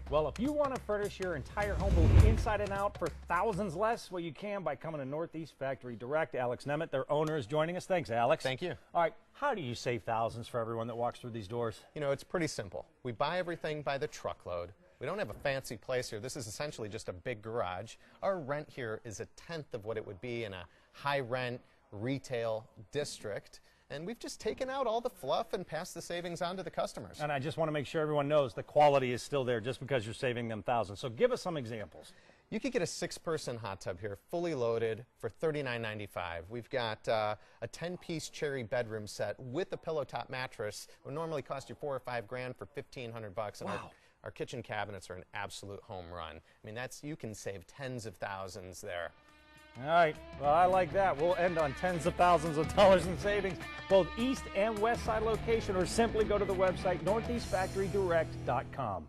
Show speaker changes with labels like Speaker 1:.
Speaker 1: Well, if you want to furnish your entire home both inside and out for thousands less, well, you can by coming to Northeast Factory Direct. Alex Nemeth, their owner, is joining us. Thanks, Alex.
Speaker 2: Thank you.
Speaker 1: All right, how do you save thousands for everyone that walks through these doors?
Speaker 2: You know, it's pretty simple. We buy everything by the truckload. We don't have a fancy place here. This is essentially just a big garage. Our rent here is 1/10 of what it would be in a high-rent retail district. And we've just taken out all the fluff and passed the savings on to the customers.
Speaker 1: And I just want to make sure everyone knows the quality is still there just because you're saving them thousands. So give us some examples.
Speaker 2: You could get a 6-person hot tub here, fully loaded, for $39.95. We've got a 10-piece cherry bedroom set with a pillow top mattress. It would normally cost you $4 or $5 grand for $1,500. And
Speaker 1: wow.
Speaker 2: Our kitchen cabinets are an absolute home run. I mean, you can save tens of thousands there.
Speaker 1: All right, well, I like that. We'll end on tens of thousands of dollars in savings, both east and west side location, or simply go to the website northeastfactorydirect.com.